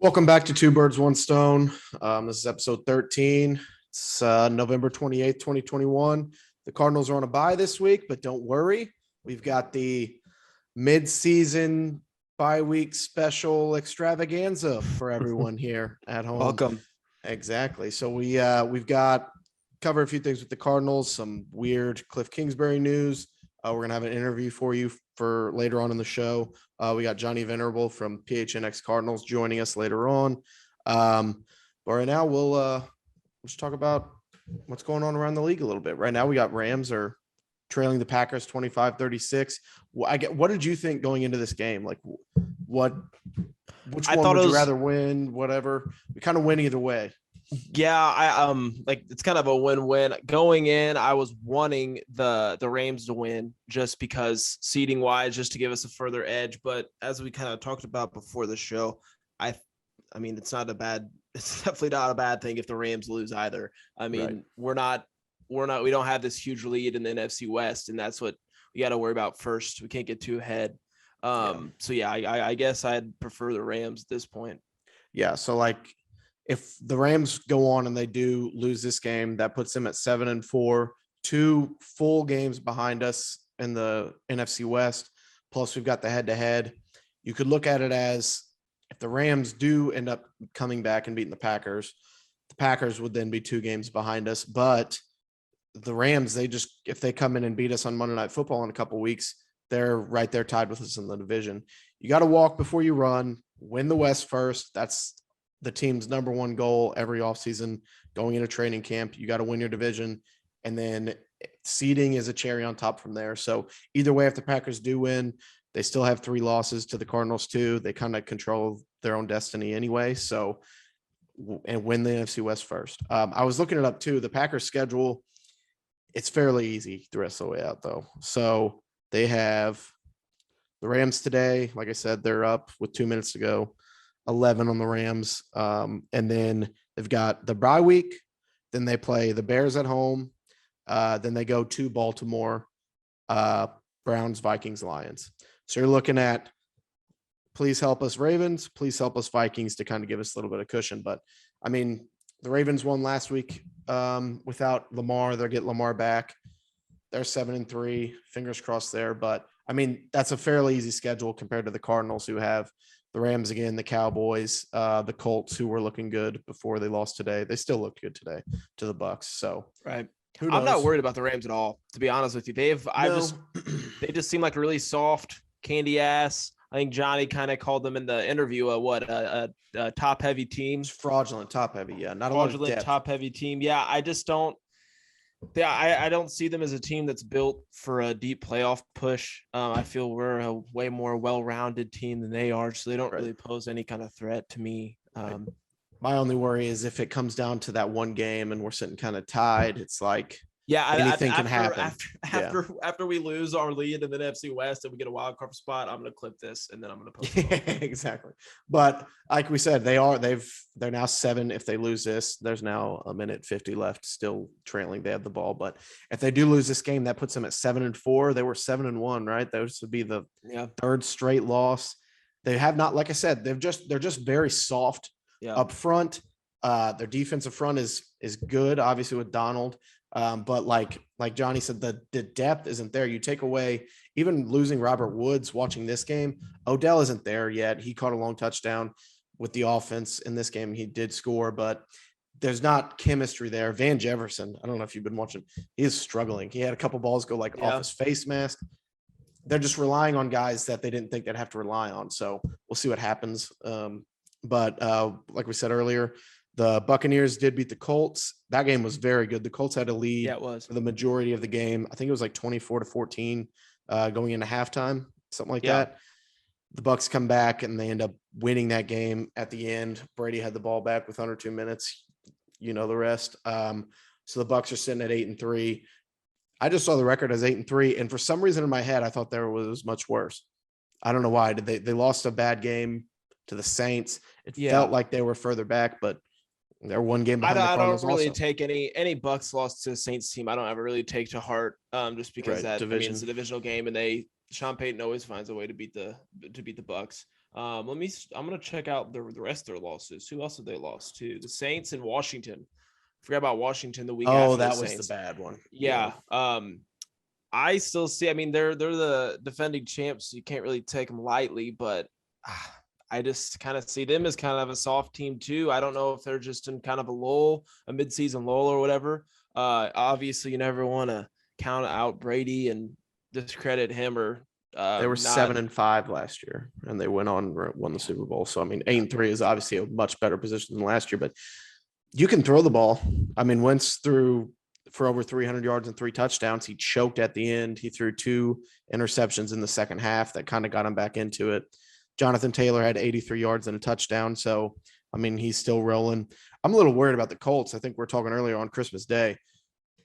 Welcome back to Two Birds, One Stone. This is episode 13. It's November 28th, 2021. The Cardinals are on a bye this week, but don't worry. We've got the mid-season bye-week special extravaganza for everyone here at home. Welcome. Exactly. So we've got cover a few things with the Cardinals, some weird Kliff Kingsbury news. We're going to have an interview for you for later on in the show. We got Johnny Venerable from PHNX Cardinals joining us later on. But right now we'll just talk about what's going on around the league a little bit. Right now we got Rams are trailing the Packers 25-36. What did you think going into this game? Like which one would you rather win? Whatever. We kind of win either way. Yeah, I it's kind of a win-win. Going in, I was wanting the Rams to win just because seeding wise, just to give us a further edge. But as we kind of talked about before the show, I mean, it's definitely not a bad thing if the Rams lose either. I mean, right. We don't have this huge lead in the NFC West, and that's what we got to worry about first. We can't get too ahead. So yeah, I guess I'd prefer the Rams at this point. Yeah. So like, if the Rams go on and they do lose this game, that puts them at 7-4, 2 full games behind us in the NFC West. Plus we've got the head-to-head. You could look at it as if the Rams do end up coming back and beating the Packers would then be 2 games behind us. But the Rams, if they come in and beat us on Monday Night Football in a couple of weeks, they're right there tied with us in the division. You got to walk before you run, win the West first. That's the team's number one goal every offseason going into training camp. You got to win your division, and then seeding is a cherry on top from there. So either way, if the Packers do win, they still have 3 losses to the Cardinals too. They kind of control their own destiny anyway. So, and win the NFC West first. I was looking it up too. The Packers schedule, it's fairly easy the rest of the way out though. So they have the Rams today. Like I said, they're up with 2 minutes to go. 11 on the Rams. And then they've got the bye week. Then they play the Bears at home. Then they go to Baltimore, Browns, Vikings, Lions. So you're looking at, please help us Ravens, please help us Vikings to kind of give us a little bit of cushion. But I mean, the Ravens won last week without Lamar. They'll get Lamar back. They're 7-3, fingers crossed there. But I mean, that's a fairly easy schedule compared to the Cardinals, who have the Rams again, the Cowboys, the Colts, who were looking good before they lost today. They still looked good today to the Bucks. So right. I'm not worried about the Rams at all, to be honest with you. They just seem like really soft, candy ass. I think Johnny kind of called them in the interview a top heavy team. It's fraudulent top heavy. Yeah. Not fraudulent, a lot of depth. Top heavy team. Yeah. I just don't. Yeah, I don't see them as a team that's built for a deep playoff push. I feel we're a way more well-rounded team than they are, so they don't really pose any kind of threat to me. My only worry is if it comes down to that one game and we're sitting kind of tied, it's like anything can happen. After we lose our lead in the NFC West and we get a wild card spot, I'm going to clip this and then I'm going to post it. Exactly. But like we said, they're now 7. If they lose this, there's now 1:50 left, still trailing. They have the ball, but if they do lose this game, that puts them at 7-4. They were 7-1, right? That would be the 3rd straight loss. They have not, like I said, they're just very soft up front. Their defensive front is good, obviously with Donald. But like Johnny said, the depth isn't there. You take away, even losing Robert Woods watching this game, Odell isn't there yet. He caught a long touchdown with the offense in this game. He did score, but there's not chemistry there. Van Jefferson, I don't know if you've been watching, he is struggling. He had a couple balls go off his face mask. They're just relying on guys that they didn't think they'd have to rely on. So we'll see what happens. But like we said earlier, the Buccaneers did beat the Colts. That game was very good. The Colts had a lead for the majority of the game. I think it was like 24-14 going into halftime, something like that. The Bucs come back and they end up winning that game at the end. Brady had the ball back with under 2 minutes. You know the rest. So the Bucs are sitting at 8-3. I just saw the record as 8-3, and for some reason in my head, I thought there was much worse. I don't know why. They lost a bad game to the Saints. It felt like they were further back, but they're one game behind the Cardinals. I don't really take any Bucks loss to the Saints team. I don't ever really take to heart, just because it's a divisional game, and Sean Payton always finds a way to beat the Bucks. I'm gonna check out the rest of their losses. Who else have they lost to? The Saints and Washington. Forgot about Washington the week Oh, after the that was the Saints. bad one. Yeah. I still see. I mean, they're the defending champs. So you can't really take them lightly, but I just kind of see them as kind of a soft team too. I don't know if they're just in kind of a lull, a midseason lull or whatever. Obviously, you never want to count out Brady and discredit him or They were not. 7-5 last year, and they went on won the Super Bowl. So I mean, 8-3 is obviously a much better position than last year. But you can throw the ball. I mean, Wentz threw for over 300 yards and 3 touchdowns. He choked at the end. He threw 2 interceptions in the second half that kind of got him back into it. Jonathan Taylor had 83 yards and a touchdown. So, I mean, he's still rolling. I'm a little worried about the Colts. I think we're talking earlier on Christmas Day.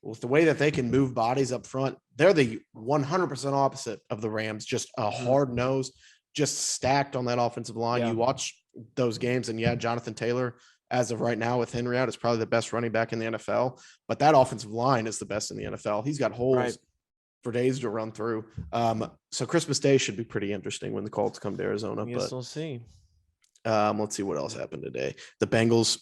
With the way that they can move bodies up front, they're the 100% opposite of the Rams. Just a hard nose, just stacked on that offensive line. Yeah. You watch those games, and Jonathan Taylor, as of right now with Henry out, is probably the best running back in the NFL. But that offensive line is the best in the NFL. He's got holes for days to run through. So Christmas Day should be pretty interesting when the Colts come to Arizona. But we'll see. Let's see what else happened today. The Bengals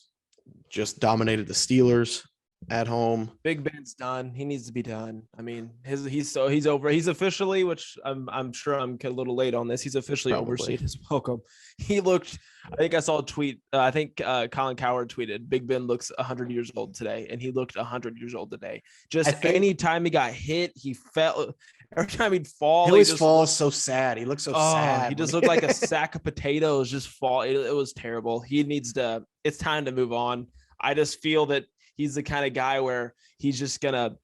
just dominated the Steelers at home. Big Ben's done. He needs to be done. I mean, he's over. He's officially, which I'm sure I'm a little late on this. He's officially overstayed his welcome. He looked. I think I saw a tweet. I think Colin Cowherd tweeted, "Big Ben looks 100 years old today," and he looked 100 years old today. Just any time he got hit, he fell. Every time he'd fall, he always falls so sad. He looks so sad. He just looked like a sack of potatoes. Just fall. It was terrible. He needs to. It's time to move on. I just feel that he's the kind of guy where he's just gonna.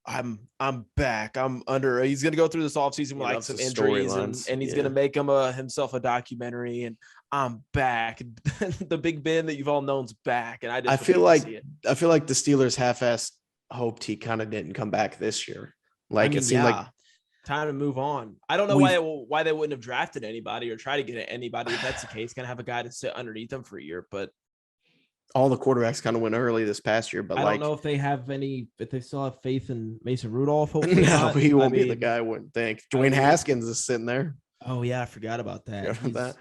I'm back. He's gonna go through this offseason with like some injuries, and he's gonna make himself a documentary. And I'm back. The Big Ben that you've all known's back. And I feel like the Steelers half-assed hoped he kind of didn't come back this year. Like it seemed like time to move on. I don't know why they wouldn't have drafted anybody or try to get anybody. If that's the case, gonna have a guy to sit underneath them for a year, but. All the quarterbacks kind of went early this past year, but I don't know if they still have faith in Mason Rudolph. Hopefully no, he won't be the guy. I wouldn't think. Dwayne Haskins is sitting there. Oh yeah, I forgot about that.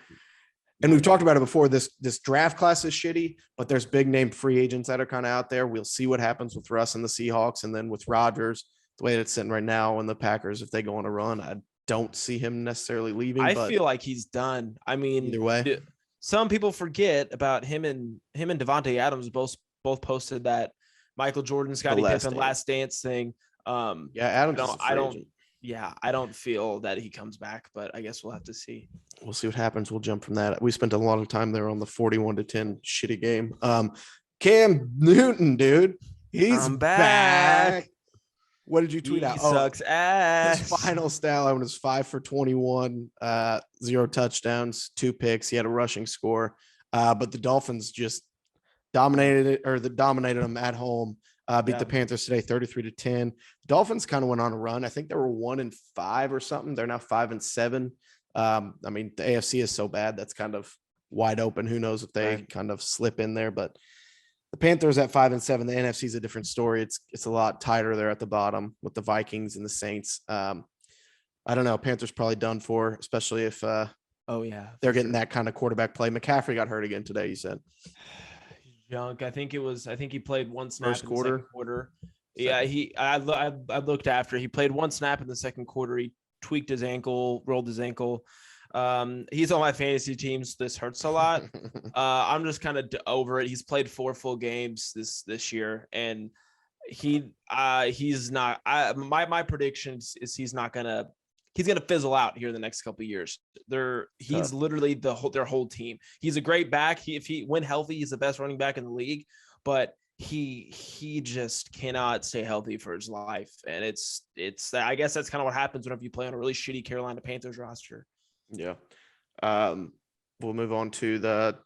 And we've talked about it before. This draft class is shitty, but there's big name free agents that are kind of out there. We'll see what happens with Russ and the Seahawks, and then with Rodgers, the way that it's sitting right now, and the Packers, if they go on a run, I don't see him necessarily leaving. I feel like he's done. I mean, either way. Some people forget about him and Devontae Adams both posted that Michael Jordan, Scottie Pippen last dance thing. Adams. I don't feel that he comes back, but I guess we'll have to see. We'll see what happens. We'll jump from that. We spent a lot of time there on the 41-10 shitty game. Cam Newton, dude, he's back. What did you tweet out? Sucks ass. His final stat line was 5 for 21, 0 touchdowns, 2 picks. He had a rushing score, but the Dolphins just dominated them at home. Beat the Panthers today, 33-10. The Dolphins kind of went on a run. I think they were 1-5 or something. They're now 5-7. I mean, the AFC is so bad that's kind of wide open. Who knows if they kind of slip in there, but. The Panthers at 5-7. The NFC is a different story. It's a lot tighter there at the bottom with the Vikings and the Saints. I don't know. Panthers probably done for, especially if they're getting that kind of quarterback play. McCaffrey got hurt again today. You said junk. I think he played one snap first in quarter. The second quarter. I looked after. He played one snap in the second quarter. He tweaked his ankle, rolled his ankle. He's on my fantasy teams. This hurts a lot. I'm just kind of over it. He's played 4 full games this year, and he's not. My prediction is he's gonna fizzle out here in the next couple of years. He's literally their whole team. He's a great back. When healthy, he's the best running back in the league, but he just cannot stay healthy for his life. And it's I guess that's kind of what happens whenever you play on a really shitty Carolina Panthers roster. Yeah. We'll move on to the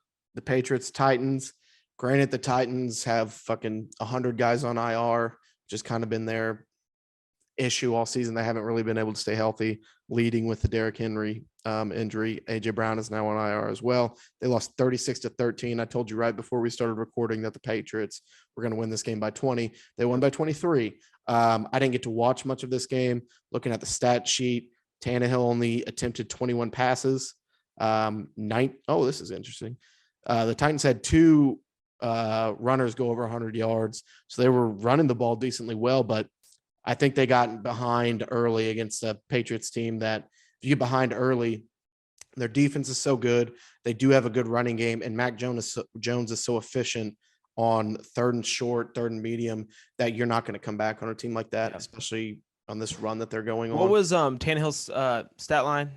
Patriots Titans. Granted, the Titans have fucking 100 guys on IR, just kind of been their issue all season. They haven't really been able to stay healthy, leading with the Derrick Henry injury. AJ Brown is now on IR as well. They lost 36-13. I told you right before we started recording that the Patriots were going to win this game by 20. They won by 23. I didn't get to watch much of this game. Looking at the stat sheet, Tannehill only attempted 21 passes. This is interesting. The Titans had 2 runners go over 100 yards. So they were running the ball decently well, but I think they got behind early against the Patriots team that if you get behind early, their defense is so good. They do have a good running game, and Mac Jones is so efficient on 3rd and short, 3rd and medium that you're not going to come back on a team like that, especially on this run that they're going on. What was Tannehill's stat line?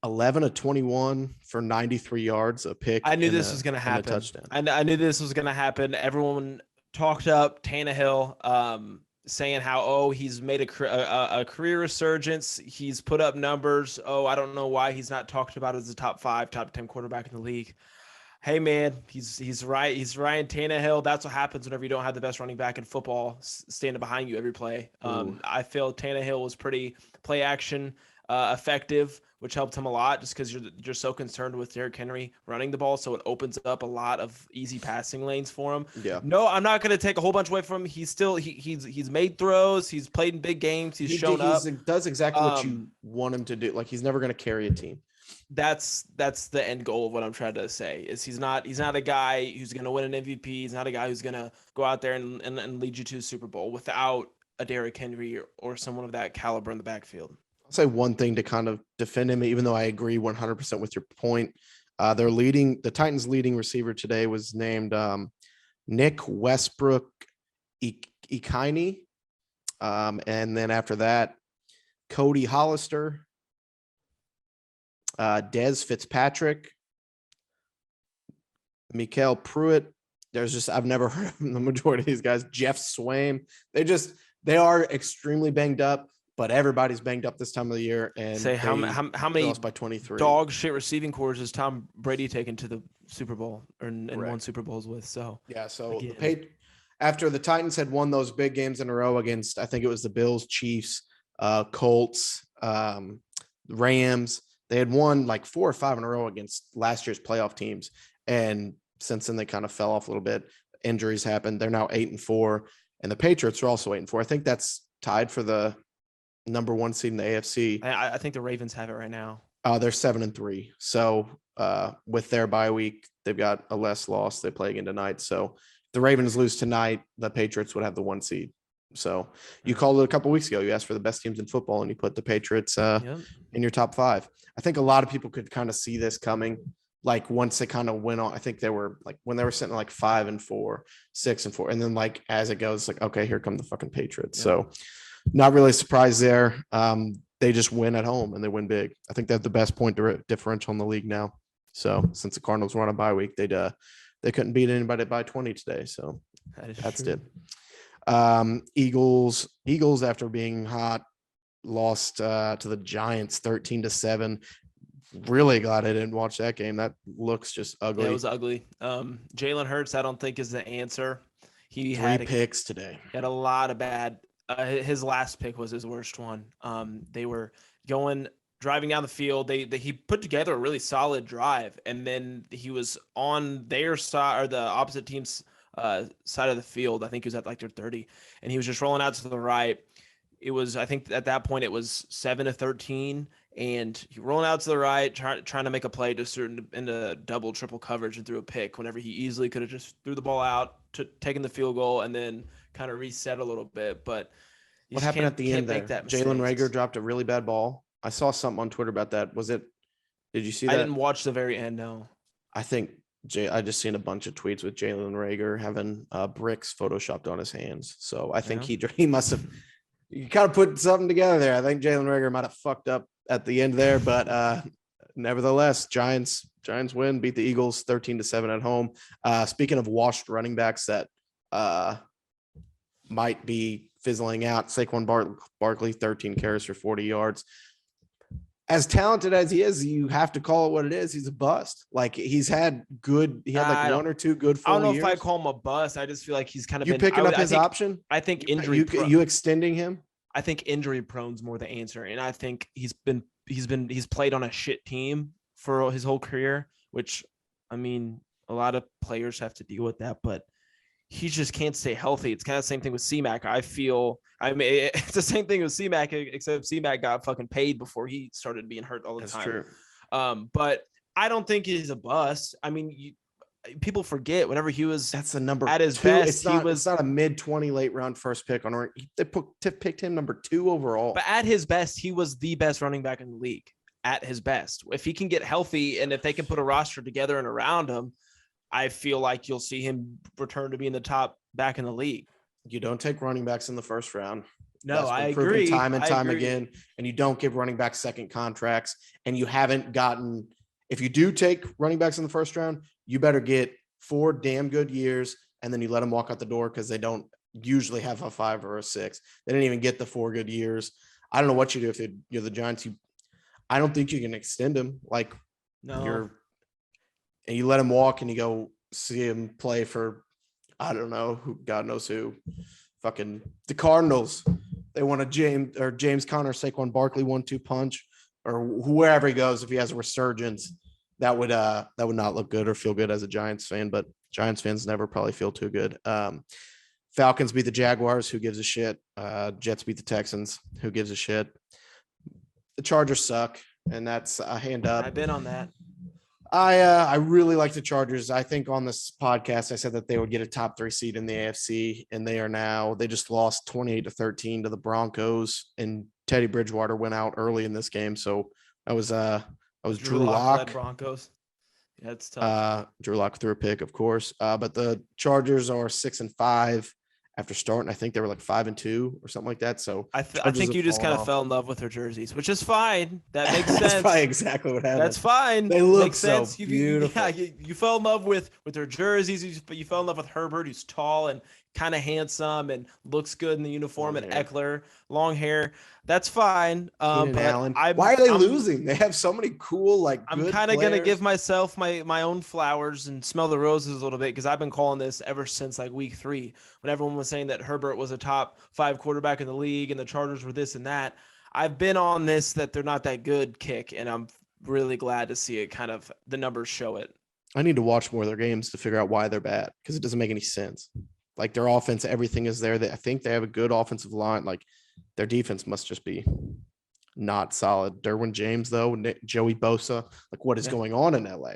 11 of 21 for 93 yards, a pick. I knew this was going to happen. Touchdown. I knew this was going to happen. Everyone talked up Tannehill, saying how, he's made a career resurgence. He's put up numbers. I don't know why he's not talked about as a top 5, top 10 quarterback in the league. Hey man, he's right. He's Ryan Tannehill. That's what happens whenever you don't have the best running back in football standing behind you every play. I feel Tannehill was pretty play action effective, which helped him a lot just because you're so concerned with Derrick Henry running the ball. So it opens up a lot of easy passing lanes for him. Yeah. No, I'm not going to take a whole bunch away from him. He's still, he's made throws. He's played in big games. He does exactly what you want him to do. Like he's never going to carry a team. That's the end goal of what I'm trying to say is he's not a guy who's going to win an MVP. He's not a guy who's going to go out there and lead you to a Super Bowl without a Derrick Henry or someone of that caliber in the backfield. I'll say one thing to kind of defend him, even though I agree 100% with your point. The Titans' leading receiver today was named Nick Westbrook Ikine. And then after that, Cody Hollister, Dez Fitzpatrick, Mikael Pruitt. I've never heard of the majority of these guys. Jeff Swaim. They are extremely banged up. But everybody's banged up this time of the year, and how many lost by 23 dog shit receiving cores has Tom Brady taken to the Super Bowl and won Super Bowls with? So after the Titans had won those big games in a row against, I think it was the Bills, Chiefs, Colts, Rams, they had won like 4 or 5 in a row against last year's playoff teams, and since then they kind of fell off a little bit. Injuries happened. They're now 8-4, and the Patriots are also 8-4. I think that's tied for the number 1 seed in the AFC. I think the Ravens have it right now. They're 7-3. So with their bye week, they've got a less loss. They play again tonight. So if the Ravens lose tonight, the Patriots would have the 1 seed. So you called it a couple weeks ago. You asked for the best teams in football, and you put the Patriots in your top 5. I think a lot of people could kind of see this coming. Like once they kind of went on, I think they were like when they were sitting like 5-4, 6-4, and then like as it goes, like okay, here come the fucking Patriots. Yeah. So. Not really surprised there. They just win at home and they win big. I think they have the best point differential in the league now. So since the Cardinals were on a bye week, they couldn't beat anybody by 20 today. So that's it. Eagles after being hot lost to the Giants 13-7. Really glad I didn't watch that game. That looks just ugly. It was ugly. Jalen Hurts, I don't think is the answer. He had 3 picks today. He had a lot of bad. His last pick was his worst one. They were driving down the field. He put together a really solid drive, and then he was on their side or the opposite team's side of the field. I think he was at like their 30, and he was just rolling out to the right. It was, I think at that point it was 7-13, and he rolling out to the right, trying to make a play just into double, triple coverage and threw a pick whenever he easily could have just threw the ball out, taken the field goal, and then kind of reset a little bit. But what happened at the end there? Jalen Reagor dropped a really bad ball. I saw something on Twitter about that. Did you see that? I didn't watch the very end, no. I think I just seen a bunch of tweets with Jalen Reagor having bricks photoshopped on his hands. So I think he must have you kind of put something together there. I think Jalen Reagor might have fucked up at the end there, but nevertheless, Giants win, beat the Eagles 13-7 at home. Speaking of washed running backs that might be fizzling out, Saquon Barkley, 13 carries for 40 yards. As talented as he is, you have to call it what it is. He's a bust. Like he had like 1 or 2 good full years. I don't know if I call him a bust. I just feel like he's kind of picking up his option. I think injury. You extending him. I think injury prone's more the answer, and I think he's played on a shit team for his whole career, which I mean a lot of players have to deal with that, but he just can't stay healthy. It's kind of the same thing with C-Mac. It's the same thing with C-Mac, except C-Mac got fucking paid before he started being hurt all the time. That's true. But I don't think he's a bust. I mean, people forget whenever he was That's the number at his two. best, It's not a mid-20 late round first pick on. They picked him number 2 overall. But at his best, he was the best running back in the league. At his best, if he can get healthy and if they can put a roster together and around him, I feel like you'll see him return to being the top back in the league. You don't take running backs in the first round. No, I agree. Time and time again, and you don't give running backs second contracts. And you haven't gotten. If you do take running backs in the first round, you better get 4 damn good years, and then you let them walk out the door because they don't usually have a 5 or a 6. They didn't even get the 4 good years. I don't know what you do if you're the Giants. I don't think you can extend him. Like, no, and you let him walk and you go see him play for, I don't know who, God knows who, fucking the Cardinals. They want a James Conner, Saquon Barkley 1-2 punch, or whoever he goes. If he has a resurgence, that would not look good or feel good as a Giants fan. But Giants fans never probably feel too good. Falcons beat the Jaguars. Who gives a shit? Jets beat the Texans. Who gives a shit? The Chargers suck, and that's a hand up. I've been on that. I really like the Chargers. I think on this podcast I said that they would get a top 3 seed in the AFC, and they just lost 28-13 to the Broncos, and Teddy Bridgewater went out early in this game. So I was Drew Lock. Broncos. Yeah, it's tough. Drew Lock threw a pick, of course. But the Chargers are 6-5 after starting. I think they were like 5-2 or something like that. So I think you just kind of fell in love with their jerseys, which is fine. That makes sense. That's probably exactly what happened. That's fine. They look makes so sense. beautiful. You fell in love with their jerseys. You fell in love with Herbert, who's tall and kind of handsome and looks good in the uniform, and Eckler, long hair. That's fine. But why are they losing? They have so many cool, like, I'm kind of going to give myself my own flowers and smell the roses a little bit, because I've been calling this ever since like week 3, when everyone was saying that Herbert was a top 5 quarterback in the league and the Chargers were this and that. I've been on this that they're not that good kick, and I'm really glad to see it kind of the numbers show it. I need to watch more of their games to figure out why they're bad, because it doesn't make any sense. Like, their offense, everything is there. I think they have a good offensive line. Like, their defense must just be not solid. Derwin James, though, Joey Bosa. Like, what is going on in LA?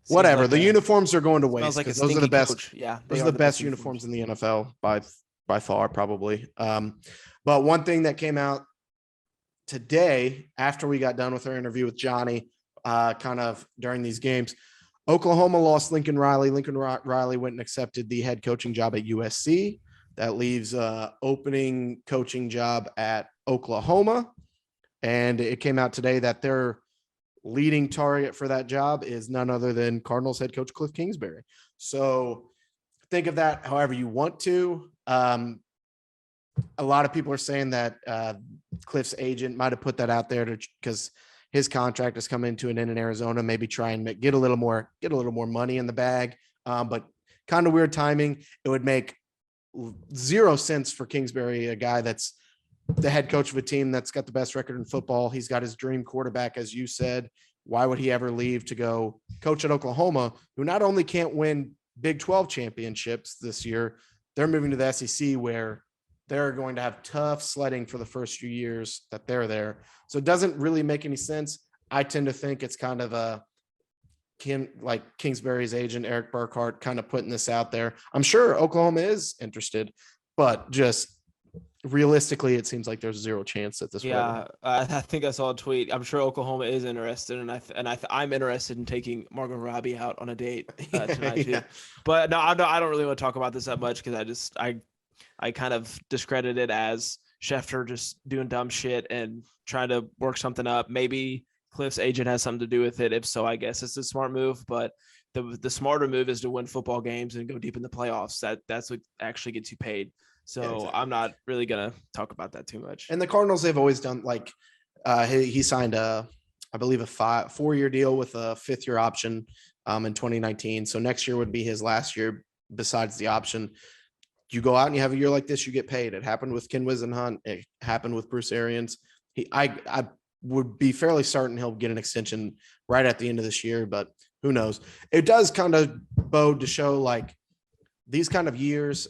Whatever. Like the uniforms are going to waste. Like those are the best. Coach. Yeah, those are the best uniforms in the NFL by far, probably. But one thing that came out today after we got done with our interview with Johnny, kind of during these games, Oklahoma lost Lincoln Riley. Lincoln Riley went and accepted the head coaching job at USC. That leaves opening coaching job at Oklahoma. And it came out today that their leading target for that job is none other than Cardinals head coach Kliff Kingsbury. So think of that however you want to. A lot of people are saying that Kliff's agent might have put that out there because his contract is coming to an end in Arizona, maybe try and get a little more money in the bag. But kind of weird timing. It would make 0 sense for Kingsbury, a guy that's the head coach of a team that's got the best record in football. He's got his dream quarterback, as you said. Why would he ever leave to go coach at Oklahoma, who not only can't win Big 12 championships this year, they're moving to the SEC, where they're going to have tough sledding for the first few years that they're there. So it doesn't really make any sense. I tend to think it's kind of Kingsbury's agent, Eric Burkhart, kind of putting this out there. I'm sure Oklahoma is interested, but just realistically, it seems like there's 0 chance at this. Yeah, I think I saw a tweet. I'm sure Oklahoma is interested, and I'm interested in taking Margot Robbie out on a date tonight too. But no, I don't really want to talk about this that much, because I kind of discredit it as Schefter just doing dumb shit and trying to work something up. Maybe Kliff's agent has something to do with it. If so, I guess it's a smart move. But the smarter move is to win football games and go deep in the playoffs. That's what actually gets you paid. So yeah, exactly. I'm not really going to talk about that too much. And the Cardinals, they've always done he signed I believe a 4-year deal with a 5th-year option in 2019. So next year would be his last year besides the option. You go out and you have a year like this, you get paid. It happened with Ken Wisenhunt. It happened with Bruce Arians. I would be fairly certain he'll get an extension right at the end of this year, but who knows? It does kind of bode to show, like, these kind of years,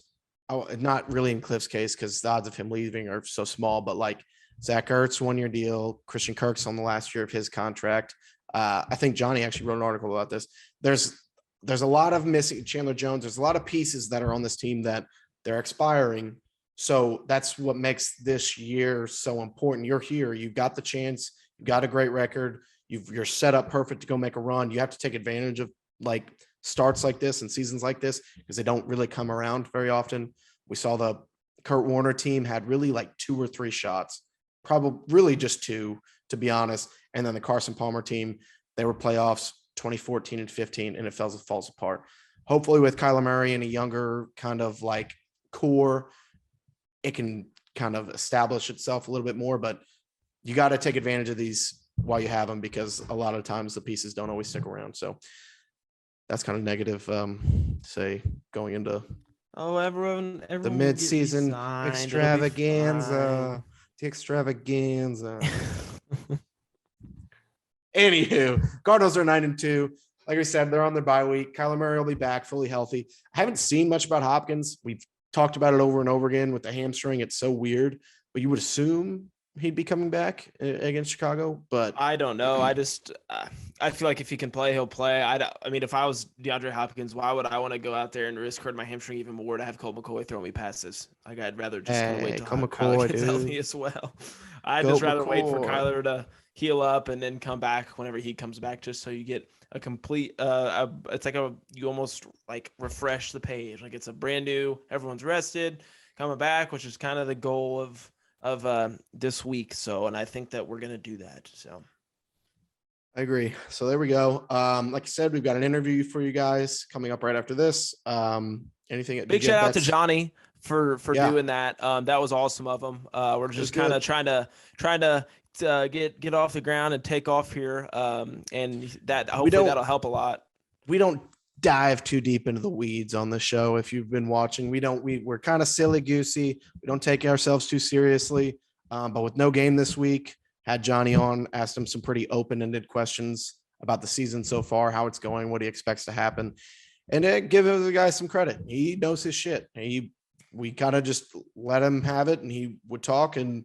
not really in Kliff's case because the odds of him leaving are so small, but like Zach Ertz 1-year deal, Christian Kirk's on the last year of his contract. I think Johnny actually wrote an article about this. There's a lot of missing Chandler Jones. There's a lot of pieces that are on this team that they're expiring. So that's what makes this year so important. You're here. You've got the chance. You've got a great record. You're set up perfect to go make a run. You have to take advantage of like starts like this and seasons like this because they don't really come around very often. We saw the Kurt Warner team had really like 2 or 3 shots, probably really just 2, to be honest. And then the Carson Palmer team, they were playoffs 2014 and 15, and it falls apart. Hopefully with Kyler Murray and a younger kind of like core, it can kind of establish itself a little bit more, but you got to take advantage of these while you have them because a lot of times the pieces don't always stick around. So that's kind of negative, say, going into everyone the mid-season extravaganza. The extravaganza. Anywho, Cardinals are 9-2. Like we said, they're on their bye week. Kyler Murray will be back fully healthy. I haven't seen much about Hopkins. We've talked about it over and over again with the hamstring. It's so weird, but you would assume he'd be coming back against Chicago, but I don't know. I feel like if he can play, he'll play. I mean, if I was DeAndre Hopkins, why would I want to go out there and risk hurting my hamstring even more to have Colt McCoy throw me passes? Like, I'd rather just kind of wait till Kyler gets healthy as well. I'd just rather wait for Kyler to heal up and then come back whenever he comes back, just so you get a complete it's like you almost like refresh the page. Like it's a brand new, everyone's rested, coming back, which is kind of the goal of this week. So, and I think that we're going to do that. So I agree. So there we go. Like I said, we've got an interview for you guys coming up right after this. Anything? Big shout out to Johnny for doing that. That was awesome of him. We're just kind of trying to get off the ground and take off here. And that hopefully that'll help a lot. We don't dive too deep into the weeds on the show. If you've been watching, we're kind of silly goosey. We don't take ourselves too seriously. But with no game this week, had Johnny on, asked him some pretty open-ended questions about the season so far, how it's going, what he expects to happen, and give the guy some credit. He knows his shit. We kind of just let him have it, and he would talk and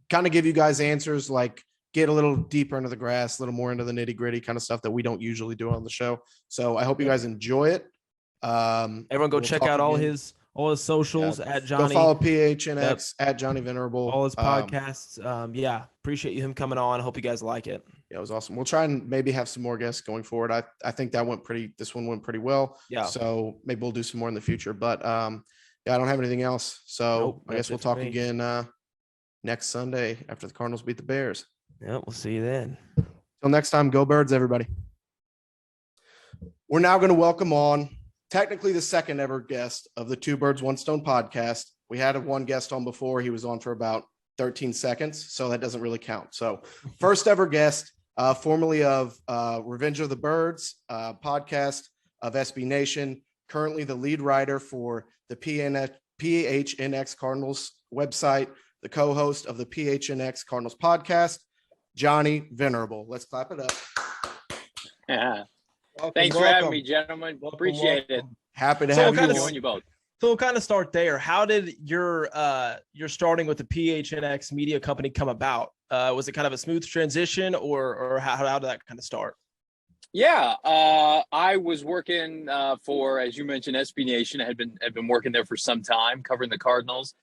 kind of give you guys answers, like get a little deeper into the grass, a little more into the nitty-gritty kind of stuff that we don't usually do on the show. So I hope you guys enjoy it. Everyone go check out all his socials at Johnny. Go follow PHNX at Johnny Venerable. All his podcasts. Appreciate him coming on. I hope you guys like it. Yeah, it was awesome. We'll try and maybe have some more guests going forward. I think this one went pretty well. Yeah. So maybe we'll do some more in the future. But I don't have anything else. So I guess we'll talk again next Sunday after the Cardinals beat the Bears. Yeah, we'll see you then. Till next time, go Birds, everybody. We're now going to welcome on technically the second ever guest of the Two Birds, One Stone podcast. We had one guest on before. He was on for about 13 seconds, so that doesn't really count. So first ever guest, formerly of Revenge of the Birds podcast of SB Nation, currently the lead writer for the PHNX Cardinals website, the co-host of the PHNX Cardinals podcast, Johnny Venerable. Let's clap it up. Yeah. Thanks for having me, gentlemen. Appreciate it. Happy to have you on. You both. So we'll kind of start there. How did your starting with the PHNX media company come about? Was it kind of a smooth transition, or how did that kind of start? Yeah, I was working for, as you mentioned, SB Nation. I had been working there for some time, covering the Cardinals,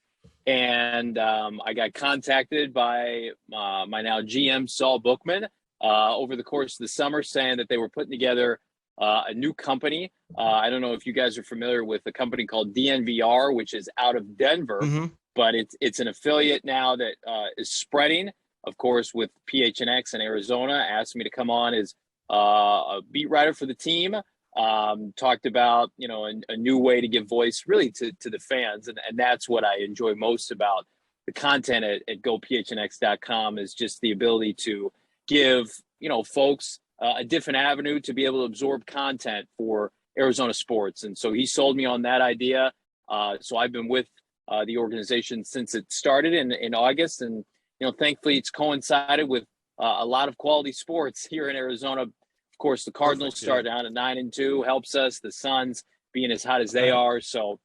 and I got contacted by my now GM Saul Bookman over the course of the summer, saying that they were putting together a new company. I don't know if you guys are familiar with a company called DNVR, which is out of Denver, but it's an affiliate now that is spreading, of course, with PHNX in Arizona. Asked me to come on as a beat writer for the team. Talked about, a new way to give voice really to the fans. And that's what I enjoy most about the content at gophnx.com, is just the ability to give, folks a different avenue to be able to absorb content for Arizona sports. And so he sold me on that idea. So I've been with the organization since it started in August. And, thankfully it's coincided with a lot of quality sports here in Arizona. Of course, the Cardinals start down at 9-2, helps us. The Suns being as hot as they are. So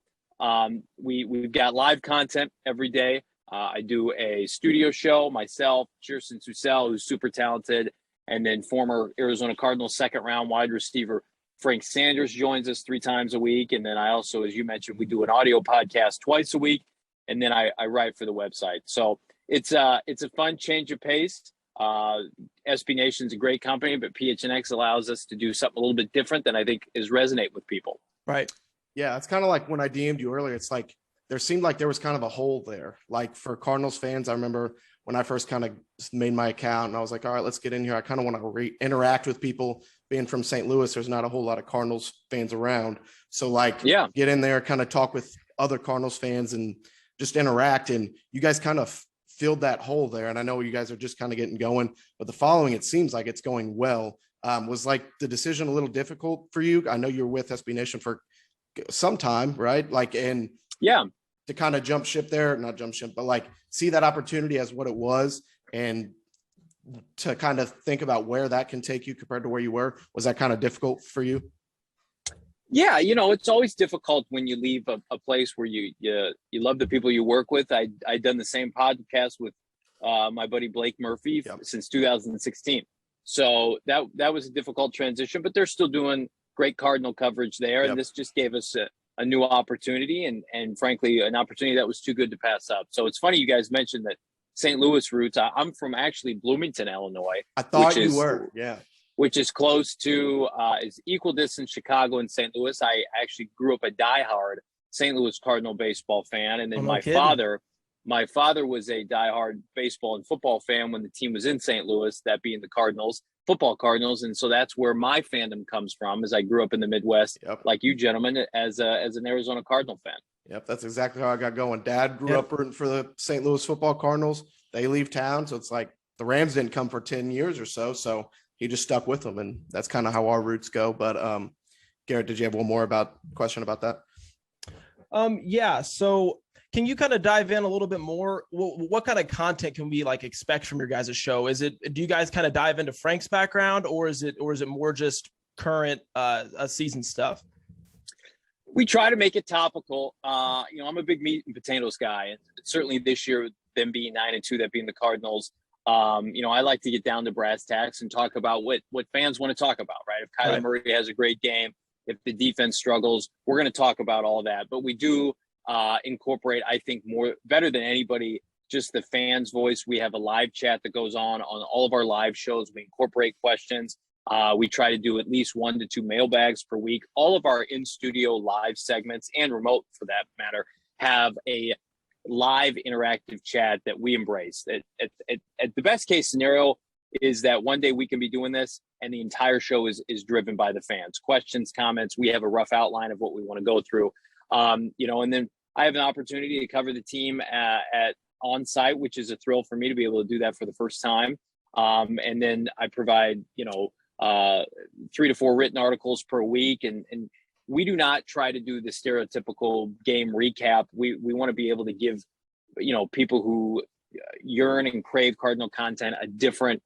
we've got live content every day. I do a studio show myself, Kirsten Susel, who's super talented, And then former Arizona Cardinals second round wide receiver Frank Sanders joins us 3 times a week. And then I also, as you mentioned, we do an audio podcast twice a week. And then I write for the website. So it's a fun change of pace. SB Nation's a great company, but PHNX allows us to do something a little bit different than I think is resonate with people. Right. Yeah, it's kind of like when I DM'd you earlier. It's like there seemed like there was kind of a hole there. Like for Cardinals fans, I remember when I first kind of made my account and I was like, all right, let's get in here. I kind of want to interact with people. Being from St. Louis, there's not a whole lot of Cardinals fans around. So like, get in there, kind of talk with other Cardinals fans and just interact. And you guys kind of filled that hole there. And I know you guys are just kind of getting going, but the following, it seems like it's going well. Was like the decision a little difficult for you? I know you were with SB Nation for some time, right? Like, and to kind of jump ship there, not jump ship, but like see that opportunity as what it was and to kind of think about where that can take you compared to where you were. Was that kind of difficult for you? Yeah, it's always difficult when you leave a place where you love the people you work with. I'd done the same podcast with my buddy Blake Murphy since 2016. So that was a difficult transition, but they're still doing great Cardinal coverage there. And this just gave us a new opportunity and frankly, an opportunity that was too good to pass up. So it's funny you guys mentioned that St. Louis roots. I'm from actually Bloomington, Illinois. I thought you were, which is close to is equal distance Chicago and St. Louis. I actually grew up a diehard St. Louis Cardinal baseball fan, and then my father was a diehard baseball and football fan when the team was in St. Louis, that being the Cardinals, football Cardinals, and so that's where my fandom comes from. As I grew up in the Midwest, like you gentlemen, as an Arizona Cardinal fan. Yep, that's exactly how I got going. Dad grew up rooting for the St. Louis football Cardinals. They leave town, so it's like the Rams didn't come for 10 years or so he just stuck with them, and that's kind of how our roots go. But Garrett, did you have one more question about that? Yeah. So can you kind of dive in a little bit more? What kind of content can we like expect from your guys' show? Do you guys kind of dive into Frank's background, or is it more just current season stuff? We try to make it topical. I'm a big meat and potatoes guy, and certainly this year, them being 9-2, that being the Cardinals. I like to get down to brass tacks and talk about what fans want to talk about, right? If Kyler Murray has a great game, if the defense struggles, we're going to talk about all that. But we do incorporate, I think, better than anybody, just the fans' voice. We have a live chat that goes on all of our live shows. We incorporate questions. We try to do at least 1 to 2 mailbags per week. All of our in-studio live segments and remote, for that matter, have a live interactive chat that we embrace. At the best case scenario is that one day we can be doing this and the entire show is driven by the fans. Questions, comments. We have a rough outline of what we want to go through. And then I have an opportunity to cover the team at on site, which is a thrill for me to be able to do that for the first time. And then I provide, 3 to 4 written articles per week. And we do not try to do the stereotypical game recap. We want to be able to give, people who yearn and crave Cardinal content a different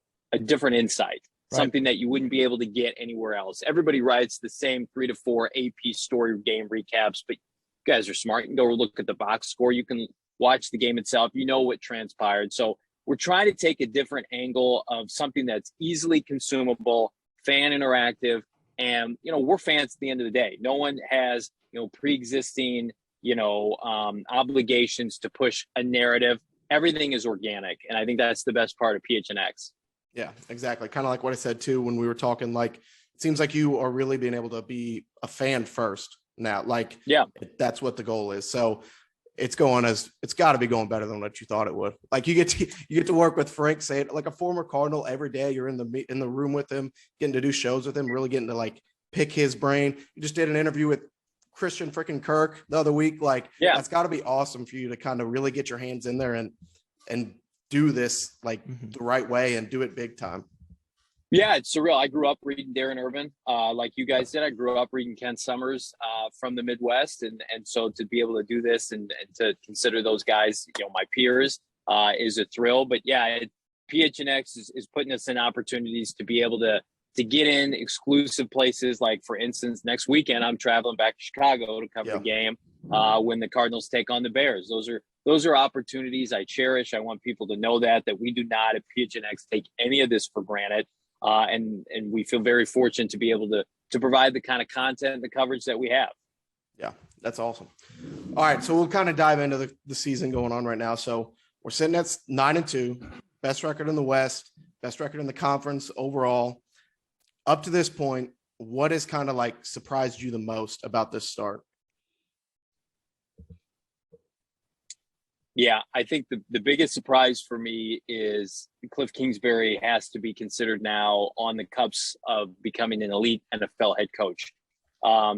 insight, something that you wouldn't be able to get anywhere else. Everybody writes the same 3 to 4 AP story game recaps, but you guys are smart. You can go look at the box score. You can watch the game itself. You know what transpired. So we're trying to take a different angle of something that's easily consumable, fan interactive. And, we're fans at the end of the day. No one has, pre-existing, obligations to push a narrative. Everything is organic. And I think that's the best part of PHNX. Yeah, exactly. Kind of like what I said too, when we were talking, like, it seems like you are really being able to be a fan first now. Like, that's what the goal is. So it's got to be going better than what you thought it would. Like you get to work with Frank, say it like a former Cardinal every day. You're in the room with him, getting to do shows with him, really getting to like pick his brain. You just did an interview with Christian freaking Kirk the other week. Like, that's got to be awesome for you to kind of really get your hands in there and do this like the right way and do it big time. Yeah, it's surreal. I grew up reading Darren Irvin, like you guys did. I grew up reading Ken Summers from the Midwest, and so to be able to do this and to consider those guys, my peers, is a thrill. But PHNX is putting us in opportunities to be able to get in exclusive places. Like, for instance, next weekend I'm traveling back to Chicago to cover the game when the Cardinals take on the Bears. Those are opportunities I cherish. I want people to know that we do not at PHNX take any of this for granted. And we feel very fortunate to be able to provide the kind of content, the coverage that we have. Yeah, that's awesome. All right, so we'll kind of dive into the season going on right now. So we're sitting at 9-2, best record in the West, best record in the conference overall. Up to this point, what has kind of like surprised you the most about this start? Yeah, I think the biggest surprise for me is Kliff Kingsbury has to be considered now on the cusp of becoming an elite NFL head coach.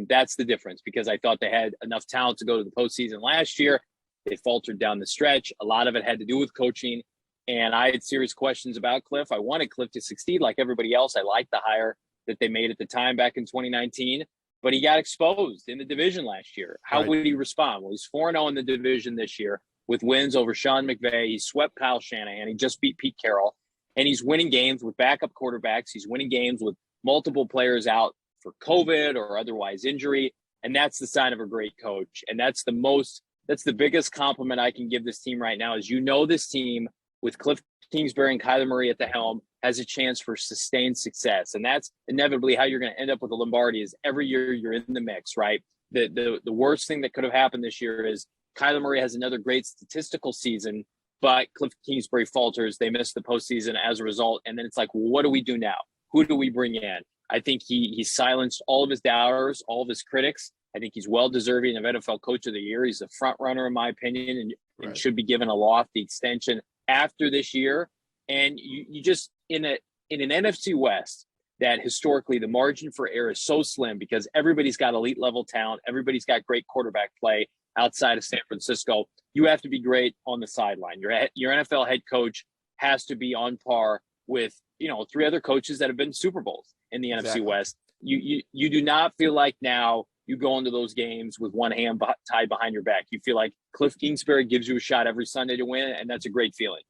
That's the difference, because I thought they had enough talent to go to the postseason last year. They faltered down the stretch. A lot of it had to do with coaching. And I had serious questions about Kliff. I wanted Kliff to succeed like everybody else. I liked the hire that they made at the time back in 2019, but he got exposed in the division last year. How would he respond? Well, he's 4-0 in the division this year with wins over Sean McVay. He swept Kyle Shanahan. He just beat Pete Carroll. And he's winning games with backup quarterbacks. He's winning games with multiple players out for COVID or otherwise injury. And that's the sign of a great coach. And that's the biggest compliment I can give this team right now is, this team with Kliff Kingsbury and Kyler Murray at the helm has a chance for sustained success. And that's inevitably how you're going to end up with a Lombardi, is every year you're in the mix, right? The worst thing that could have happened this year is Kyler Murray has another great statistical season, but Kliff Kingsbury falters. They miss the postseason as a result. And then it's like, well, what do we do now? Who do we bring in? I think he silenced all of his doubters, all of his critics. I think he's well deserving of NFL Coach of the Year. He's a front runner, in my opinion, and should be given a lofty extension after this year. And you just, in an NFC West that historically the margin for error is so slim because everybody's got elite level talent. Everybody's got great quarterback play outside of San Francisco. You have to be great on the sideline. Your NFL head coach has to be on par with, 3 other coaches that have been Super Bowls in the NFC West. You do not feel like now you go into those games with one hand tied behind your back. You feel like Kliff Kingsbury gives you a shot every Sunday to win, and that's a great feeling.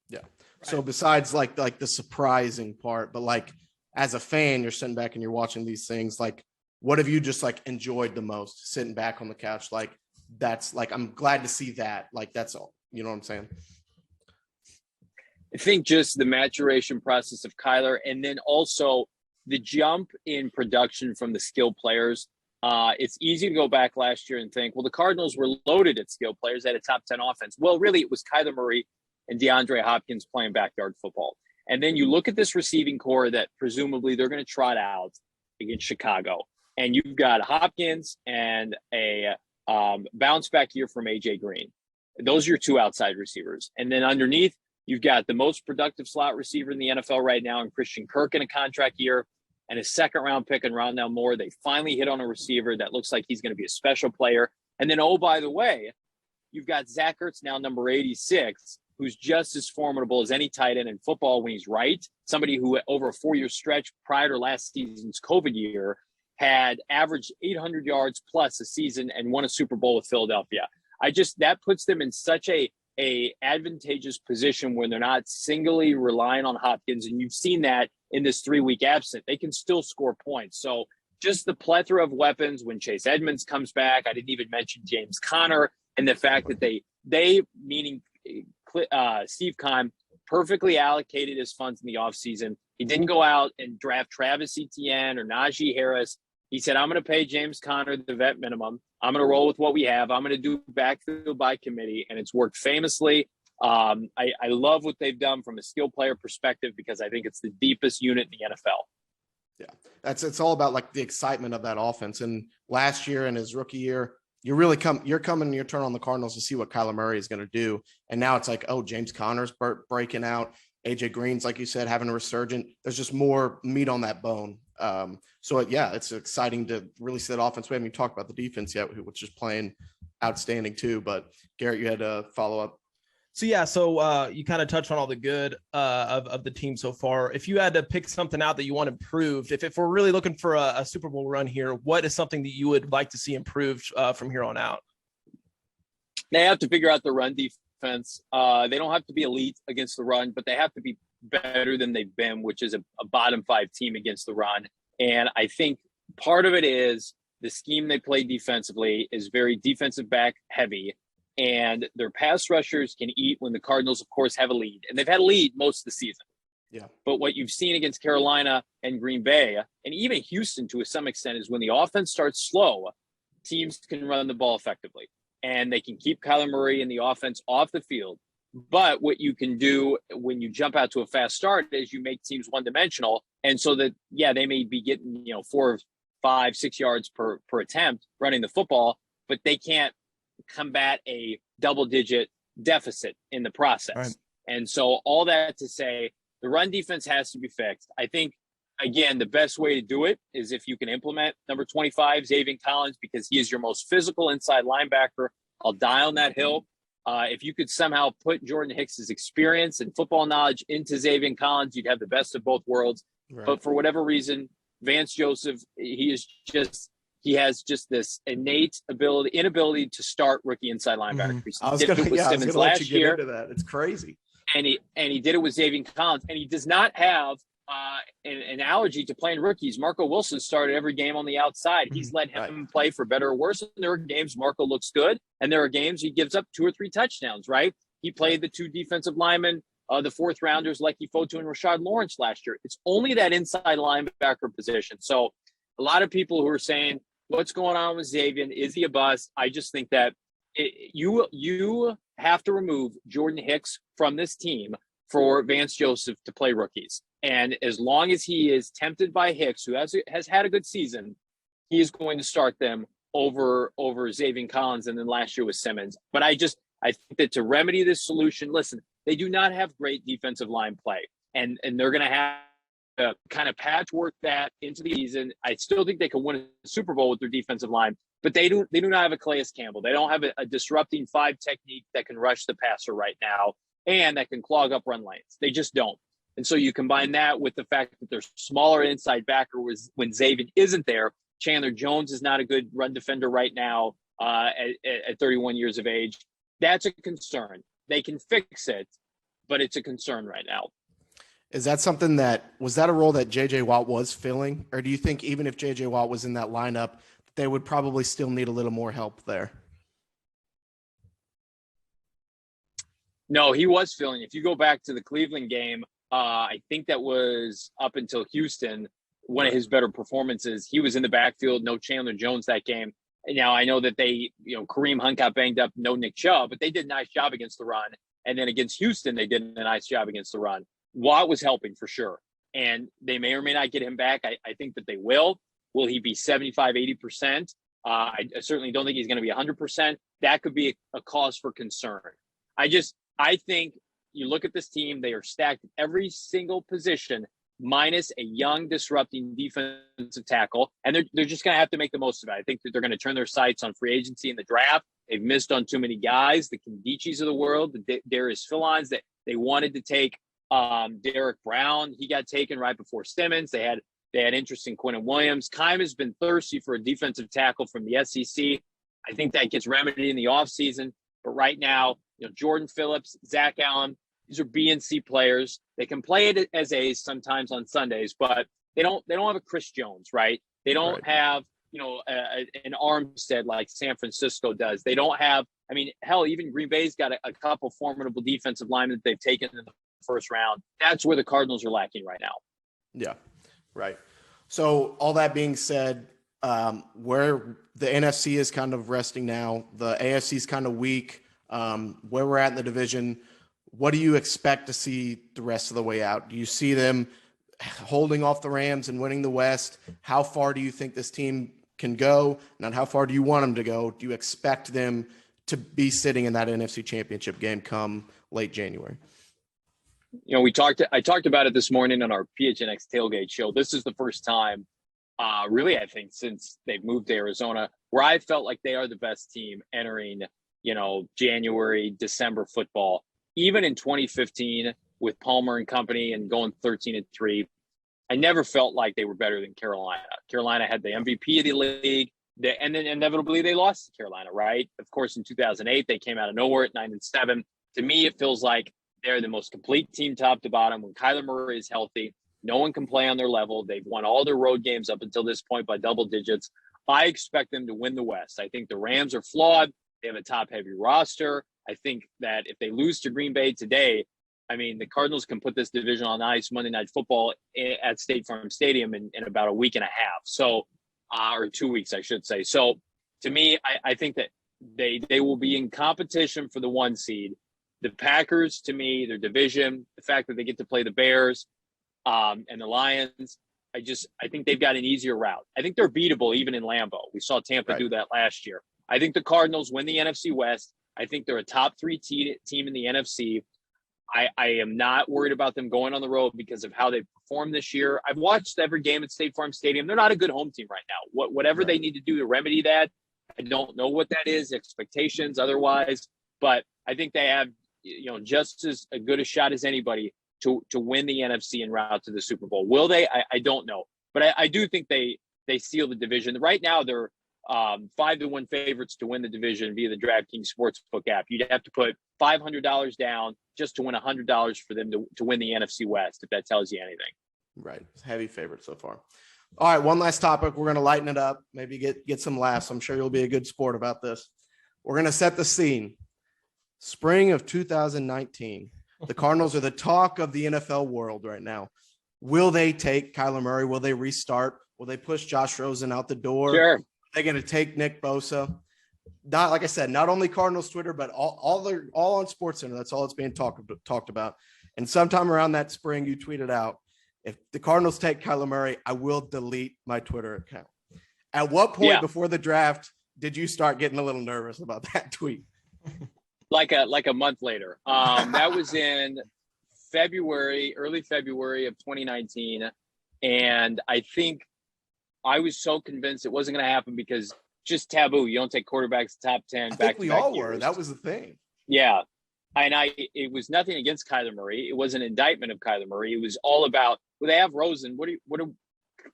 Yeah. So besides like the surprising part, but like as a fan, you're sitting back and you're watching these things, like what have you just like enjoyed the most sitting back on the couch? Like that's like, I'm glad to see that. Like that's all, you know what I'm saying? I think just the maturation process of Kyler, and then also the jump in production from the skill players. It's easy to go back last year and think, well, the Cardinals were loaded at skill players, at a top 10 offense. Well, really, it was Kyler Murray and DeAndre Hopkins playing backyard football. And then you look at this receiving core that presumably they're going to trot out against Chicago. And you've got Hopkins and a bounce back year from AJ Green. Those are your 2 outside receivers. And then underneath, you've got the most productive slot receiver in the NFL right now in Christian Kirk in a contract year, and a second-round pick in Rondale Moore. They finally hit on a receiver that looks like he's going to be a special player. And then, oh, by the way, you've got Zach Ertz, now number 86, who's just as formidable as any tight end in football when he's right. Somebody who, over a 4-year stretch prior to last season's COVID year, had averaged 800 yards plus a season and won a Super Bowl with Philadelphia. That puts them in such a advantageous position when they're not singly relying on Hopkins. And you've seen that in this 3-week absence. They can still score points. So just the plethora of weapons when Chase Edmonds comes back. I didn't even mention James Conner, and the fact that they meaning Steve Keim, perfectly allocated his funds in the offseason. He didn't go out and draft Travis Etienne or Najee Harris. He said, I'm going to pay James Conner the vet minimum. I'm going to roll with what we have. I'm going to do backfield by committee, and it's worked famously. I love what they've done from a skill player perspective because I think it's the deepest unit in the NFL. Yeah, it's all about like the excitement of that offense. And last year in his rookie year, you're coming your turn on the Cardinals to see what Kyler Murray is going to do. And now it's like, oh, James Conner's breaking out. AJ Green's, like you said, having a resurgent. There's just more meat on that bone. It's exciting to really see that offense. We haven't even talked about the defense yet, which is playing outstanding too. But Garrett, you had a follow up. So you kind of touched on all the good of the team so far. If you had to pick something out that you want improved, if we're really looking for a Super Bowl run here, what is something that you would like to see improved from here on out? They have to figure out the run defense. They don't have to be elite against the run, but they have to be better than they've been, which is a bottom 5 team against the run. And I think part of it is the scheme they play defensively is very defensive back heavy. And their pass rushers can eat when the Cardinals, of course, have a lead. And they've had a lead most of the season. Yeah. But what you've seen against Carolina and Green Bay, and even Houston to some extent, is when the offense starts slow, teams can run the ball effectively. And they can keep Kyler Murray and the offense off the field. But what you can do when you jump out to a fast start is you make teams one-dimensional. And so that, yeah, they may be getting, 4, 5, 6 yards per attempt running the football, but they can't combat a double-digit deficit in the process. Right. And so all that to say, the run defense has to be fixed. I think, again, the best way to do it is if you can implement number 25, Xavier Collins, because he is your most physical inside linebacker. I'll die on that hill. If you could somehow put Jordan Hicks's experience and football knowledge into Xavier Collins, you'd have the best of both worlds. Right. But for whatever reason, Vance Joseph, he has just this innate inability to start rookie inside linebackers. Mm-hmm. I was going to let you get into that. It's crazy. And he did it with Xavier Collins, and he does not have an allergy to playing rookies. Marco Wilson started every game on the outside. He's let him play for better or worse. And there are games Marco looks good, and there are games he gives up 2 or 3 touchdowns, right? He played the 2 defensive linemen, the 4th rounders, Lecky Fotu and Rashad Lawrence last year. It's only that inside linebacker position. So a lot of people who are saying, what's going on with Xavier? Is he a bust? I just think that you have to remove Jordan Hicks from this team for Vance Joseph to play rookies. And as long as he is tempted by Hicks, who has had a good season, he is going to start them over Xavier Collins, and then last year was Simmons. But I think that to remedy this solution, listen, they do not have great defensive line play, and they're going to have to kind of patchwork that into the season. I still think they can win a Super Bowl with their defensive line, but they do not have a Calais Campbell. They don't have a disrupting 5 technique that can rush the passer right now and that can clog up run lanes. They just don't. And so you combine that with the fact that their smaller inside backer was when Xavier isn't there. Chandler Jones is not a good run defender right now at 31 years of age. That's a concern. They can fix it, but it's a concern right now. Is that something was that a role that J.J. Watt was filling? Or do you think even if J.J. Watt was in that lineup, they would probably still need a little more help there? No, he was filling. If you go back to the Cleveland game, I think that was up until Houston, one of his better performances. He was in the backfield, no Chandler Jones that game. And now I know that Kareem Hunt got banged up, no Nick Chubb, but they did a nice job against the run. And then against Houston, they did a nice job against the run. Watt was helping for sure. And they may or may not get him back. I think that they will. Will he be 75, 80%? I certainly don't think he's going to be 100%. That could be a cause for concern. I think you look at this team, they are stacked at every single position, minus a young, disrupting defensive tackle. And they're just going to have to make the most of it. I think that they're going to turn their sights on free agency in the draft. They've missed on too many guys, the Kindichis of the world, the Darius Philons that they wanted to take. Derek Brown, he got taken right before Simmons. They had interest in Quentin Williams. Keim has been thirsty for a defensive tackle from the SEC. I think that gets remedied in the offseason. But right now, Jordan Phillips, Zach Allen, these are B and C players. They can play it as A's sometimes on Sundays, but they don't have a Chris Jones, right? They don't have, an Armstead like San Francisco does. They don't have, hell, even Green Bay's got a couple formidable defensive linemen that they've taken in the first round. That's where the Cardinals are lacking right now. Yeah. Right. So all that being said, where the NFC is kind of resting now, the AFC is kind of weak, where we're at in the division, what do you expect to see the rest of the way out? Do you see them holding off the Rams and winning the West? How far do you think this team can go? Not how far do you want them to go? Do you expect them to be sitting in that NFC Championship game come late January? I talked about it this morning on our PHNX tailgate show. This is the first time, really, I think, since they've moved to Arizona, where I felt like they are the best team entering, January, December football. Even in 2015 with Palmer and company and going 13-3, I never felt like they were better than Carolina. Carolina had the MVP of the league, and then inevitably they lost to Carolina, right? Of course, in 2008, they came out of nowhere at 9-7. To me, it feels like they're the most complete team top to bottom. When Kyler Murray is healthy, no one can play on their level. They've won all their road games up until this point by double digits. I expect them to win the West. I think the Rams are flawed. They have a top-heavy roster. I think that if they lose to Green Bay today, I mean, the Cardinals can put this division on ice Monday Night Football at State Farm Stadium in about a week and a half. So, or 2 weeks, I should say. So, to me, I think that they will be in competition for the 1 seed. The Packers, to me, their division, the fact that they get to play the Bears and the Lions, I think they've got an easier route. I think they're beatable even in Lambeau. We saw Tampa do that last year. I think the Cardinals win the NFC West. I think they're a top 3 team in the NFC. I am not worried about them going on the road because of how they performed this year. I've watched every game at State Farm Stadium. They're not a good home team right now. Whatever they need to do to remedy that, I don't know what that is, expectations otherwise, but I think they have, just as a good a shot as anybody to win the NFC en route to the Super Bowl. Will they? I don't know, but I do think they seal the division. Right now, they're 5-1 favorites to win the division via the DraftKings Sportsbook app. You'd have to put $500 down just to win $100 for them to win the NFC West, if that tells you anything. Right. Heavy favorite so far. All right, one last topic. We're going to lighten it up, maybe get some laughs. I'm sure you'll be a good sport about this. We're going to set the scene. Spring of 2019. The Cardinals are the talk of the NFL world right now. Will they take Kyler Murray? Will they restart? Will they push Josh Rosen out the door? Sure. Are they going to take Nick Bosa? Not, like I said, not only Cardinals Twitter, but all on SportsCenter. That's all it's being talked about. And sometime around that spring, you tweeted out, if the Cardinals take Kyler Murray, I will delete my Twitter account. At what point before the draft did you start getting a little nervous about that tweet? Like a month later. That was in early February of 2019. And I think I was so convinced it wasn't going to happen because just taboo. You don't take quarterbacks top 10 I think we all were. That was the thing. Yeah. And it was nothing against Kyler Murray. It was an indictment of Kyler Murray. It was all about, they have Rosen.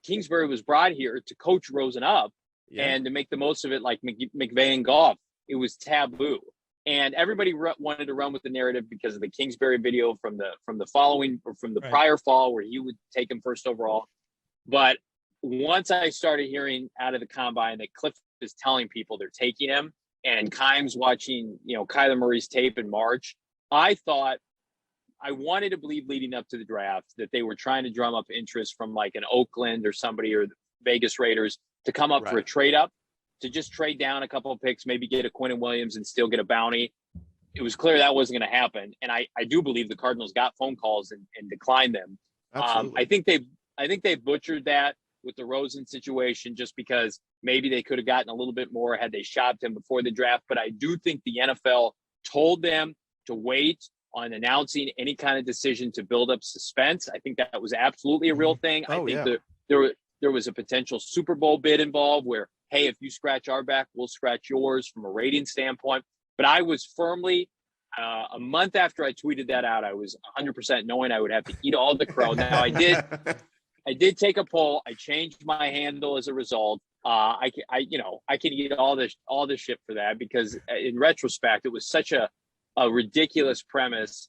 Kingsbury was brought here to coach Rosen up and to make the most of it like McVay and Goff. It was taboo. And everybody wanted to run with the narrative because of the Kingsbury video from the prior fall where he would take him first overall. But once I started hearing out of the combine that Kliff is telling people they're taking him and Kimes watching, Kyler Murray's tape in March, I wanted to believe leading up to the draft that they were trying to drum up interest from like an Oakland or somebody or the Vegas Raiders to come up for a trade up, to just trade down a couple of picks, maybe get a Quentin Williams and still get a bounty. It was clear that wasn't going to happen. And I do believe the Cardinals got phone calls and declined them. I think they butchered that with the Rosen situation just because maybe they could have gotten a little bit more had they shopped him before the draft. But I do think the NFL told them to wait on announcing any kind of decision to build up suspense. I think that was absolutely a real thing. I think there was a potential Super Bowl bid involved where, hey, if you scratch our back, we'll scratch yours from a rating standpoint. But I was firmly, a month after I tweeted that out, I was 100% knowing I would have to eat all the crow. Now I did take a poll. I changed my handle as a result. I can eat all this shit for that because in retrospect, it was such a ridiculous premise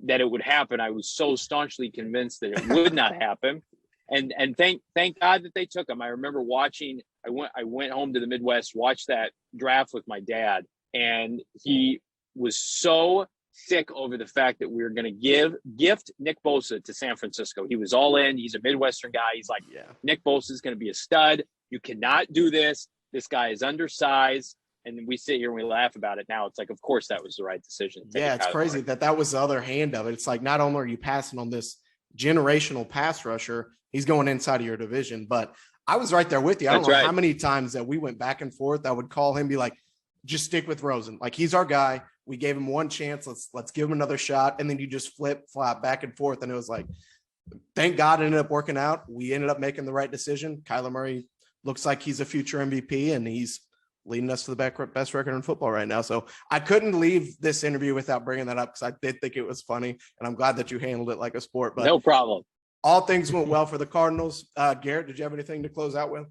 that it would happen. I was so staunchly convinced that it would not happen. And thank God that they took him. I remember watching, I went home to the Midwest, watched that draft with my dad, and he was so sick over the fact that we were going to gift Nick Bosa to San Francisco. He was all in. He's a Midwestern guy. He's like, Nick Bosa is going to be a stud. You cannot do this. This guy is undersized. And we sit here and we laugh about it now. It's like, of course, that was the right decision. Yeah, it's crazy that was the other hand of it. It's like, not only are you passing on this generational pass rusher, he's going inside of your division. But I was right there with you. I don't know how many times that we went back and forth. I would call him, be like, just stick with Rosen. Like, he's our guy. We gave him one chance. Let's give him another shot. And then you just flop back and forth. And it was like, thank God it ended up working out. We ended up making the right decision. Kyler Murray looks like he's a future MVP, and he's leading us to the best record in football right now. So I couldn't leave this interview without bringing that up because I did think it was funny, and I'm glad that you handled it like a sport. But no problem. All things went well for the Cardinals. Garrett, did you have anything to close out with?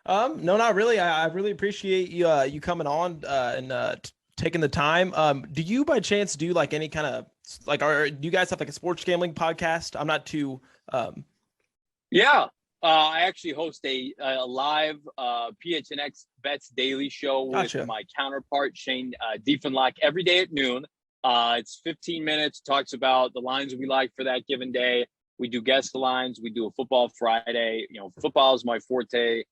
No, not really. I really appreciate you coming on and taking the time. Do you by chance do like any kind of like, do you guys have like a sports gambling podcast? I'm not too. Yeah. I actually host a live PHNX Bets Daily show with my counterpart, Shane Diefenlock, every day at noon. It's 15 minutes, talks about the lines we like for that given day. We do guess the lines. We do a football Friday. Football is my forte.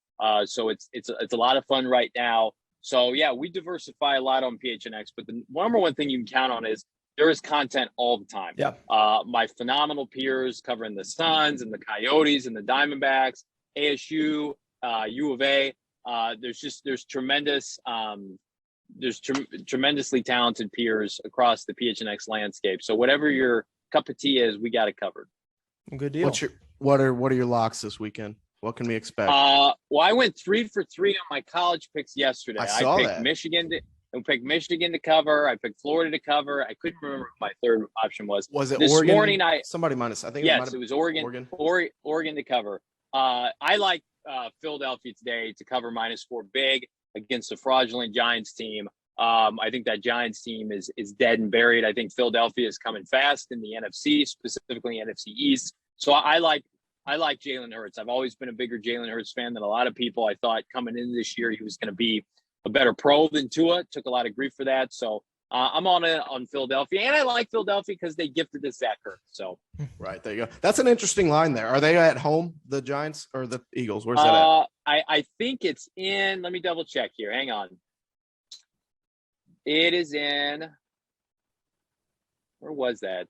So it's a lot of fun right now. So yeah, we diversify a lot on PHNX, but the number one thing you can count on is there is content all the time. Yeah. My phenomenal peers covering the Suns and the Coyotes and the Diamondbacks, ASU, U of A. There's tremendous, tremendously talented peers across the PHNX landscape. So whatever your cup of tea is, we got it covered. Good deal. What are your locks this weekend? What can we expect? Well, I went 3 for 3 on my college picks yesterday. I saw picked that. Michigan to cover. I picked Florida to cover. I couldn't remember what my third option was. Was it this Oregon? Morning? Somebody minus. I think. Yes, it was Oregon. Oregon to cover. I like Philadelphia today to cover -4 big against the fraudulent Giants team. I think that Giants team is dead and buried. I think Philadelphia is coming fast in the NFC, specifically NFC East. So I like Jalen Hurts. I've always been a bigger Jalen Hurts fan than a lot of people. I thought coming into this year he was going to be a better pro than Tua. Took a lot of grief for that. So I'm on Philadelphia, and I like Philadelphia because they gifted us Zach Ertz. So right, there you go. That's an interesting line there. Are they at home, the Giants or the Eagles? Where's that at? I think it's in. Let me double check here. Hang on. It is in. Where was that?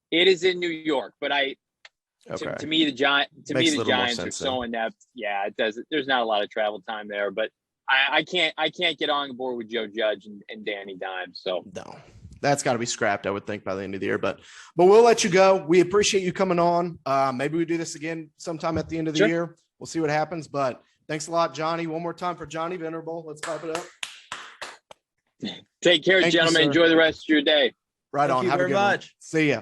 It is in New York, but Okay. To me, the Giants are so inept. Yeah, it does. There's not a lot of travel time there, but I can't get on board with Joe Judge and Danny Dimes. So no, that's got to be scrapped, I would think, by the end of the year. But we'll let you go. We appreciate you coming on. Maybe we do this again sometime at the end of the year. We'll see what happens. But thanks a lot, Johnny. One more time for Johnny Venerable. Let's clap it up. Take care, gentlemen. Enjoy the rest of your day. Right on. Thank you Have very a good one. much. See ya.